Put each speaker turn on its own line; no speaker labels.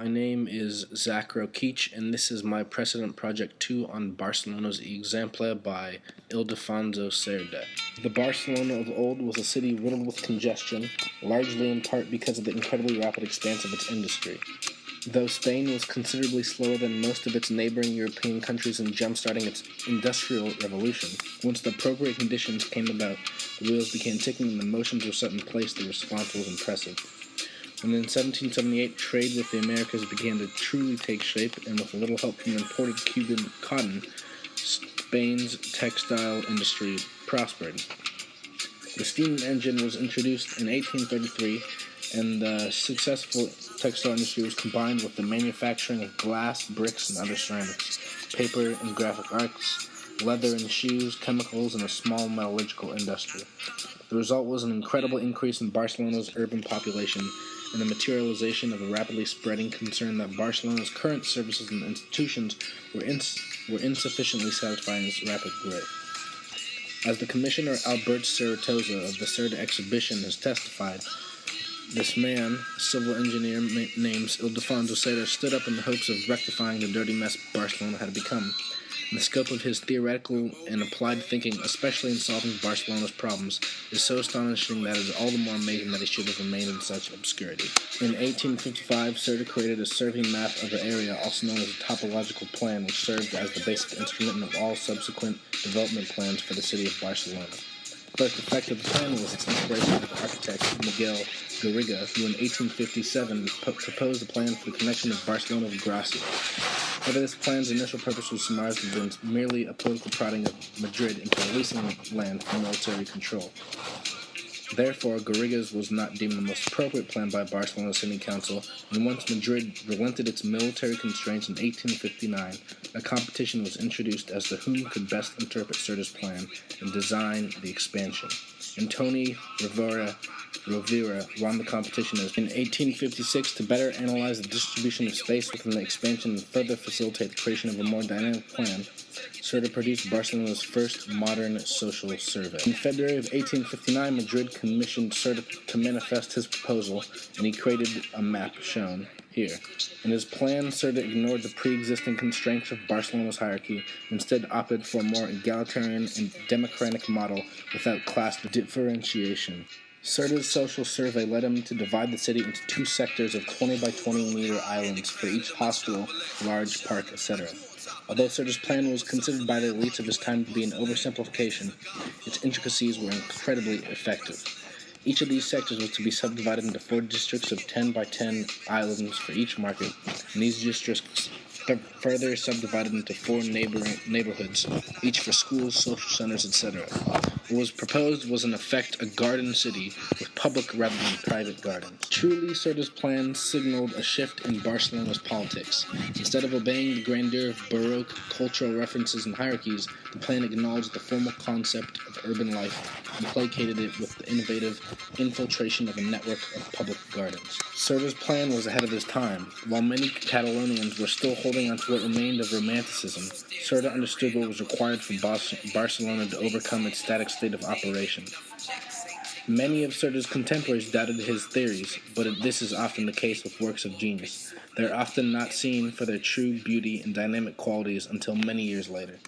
My name is Zach Rokeach, and this is my Precedent Project 2 on Barcelona's Eixample by Ildefonso Cerda. The Barcelona of old was a city riddled with congestion, largely in part because of the incredibly rapid expanse of its industry. Though Spain was considerably slower than most of its neighboring European countries in jump-starting its industrial revolution, once the appropriate conditions came about, the wheels began ticking and the motions were set in place, the response was impressive. When in 1778 trade with the Americas began to truly take shape, and with a little help from imported Cuban cotton, Spain's textile industry prospered. The steam engine was introduced in 1833, and the successful textile industry was combined with the manufacturing of glass, bricks, and other ceramics, paper and graphic arts, leather and shoes, chemicals, and a small metallurgical industry. The result was an incredible increase in Barcelona's urban population and the materialization of a rapidly spreading concern that Barcelona's current services and institutions were insufficiently satisfying its rapid growth. As the commissioner Albert Certosa of the Cerda exhibition has testified, this man, a civil engineer named Ildefonso Cerda, stood up in the hopes of rectifying the dirty mess Barcelona had become. And the scope of his theoretical and applied thinking, especially in solving Barcelona's problems, is so astonishing that it is all the more amazing that he should have remained in such obscurity. In 1855, Cerda created a survey map of the area, also known as a topological plan, which served as the basic instrument of all subsequent development plans for the city of Barcelona. The first effect of the plan was its inspiration with architect Miguel Garriga, who in 1857 proposed a plan for the connection of Barcelona with Gracia. However, this plan's initial purpose was surmised to have been merely a political prodding of Madrid into releasing land for military control. Therefore, Garriga's was not deemed the most appropriate plan by Barcelona City Council, and once Madrid relented its military constraints in 1859, a competition was introduced as to whom could best interpret Cerda's plan and design the expansion. Antoni Rovira won the competition in 1856 to better analyze the distribution of space within the expansion and further facilitate the creation of a more dynamic plan. Cerda produced Barcelona's first modern social survey. In February of 1859, Madrid commissioned Cerda to manifest his proposal, and he created a map shown here. In his plan, Cerda ignored the pre-existing constraints of Barcelona's hierarchy and instead opted for a more egalitarian and democratic model without class differentiation. Cerda's social survey led him to divide the city into two sectors of 20 by 20 meter islands for each hospital, large park, etc. Although Cerda's plan was considered by the elites of his time to be an oversimplification, its intricacies were incredibly effective. Each of these sectors was to be subdivided into 4 districts of 10 by 10 islands for each market, and these districts further subdivided into 4 neighborhoods, each for schools, social centers, etc. What was proposed was in effect a garden city with public rather than private gardens. Truly, Cerda's plan signaled a shift in Barcelona's politics. Instead of obeying the grandeur of Baroque cultural references and hierarchies, the plan acknowledged the formal concept of urban life and placated it with the innovative infiltration of a network of public gardens. Cerda's plan was ahead of his time. While many Catalonians were still holding on to what remained of Romanticism, Cerda understood what was required for Barcelona to overcome its static state of operation. Many of Cerda's contemporaries doubted his theories, but this is often the case with works of genius. They are often not seen for their true beauty and dynamic qualities until many years later.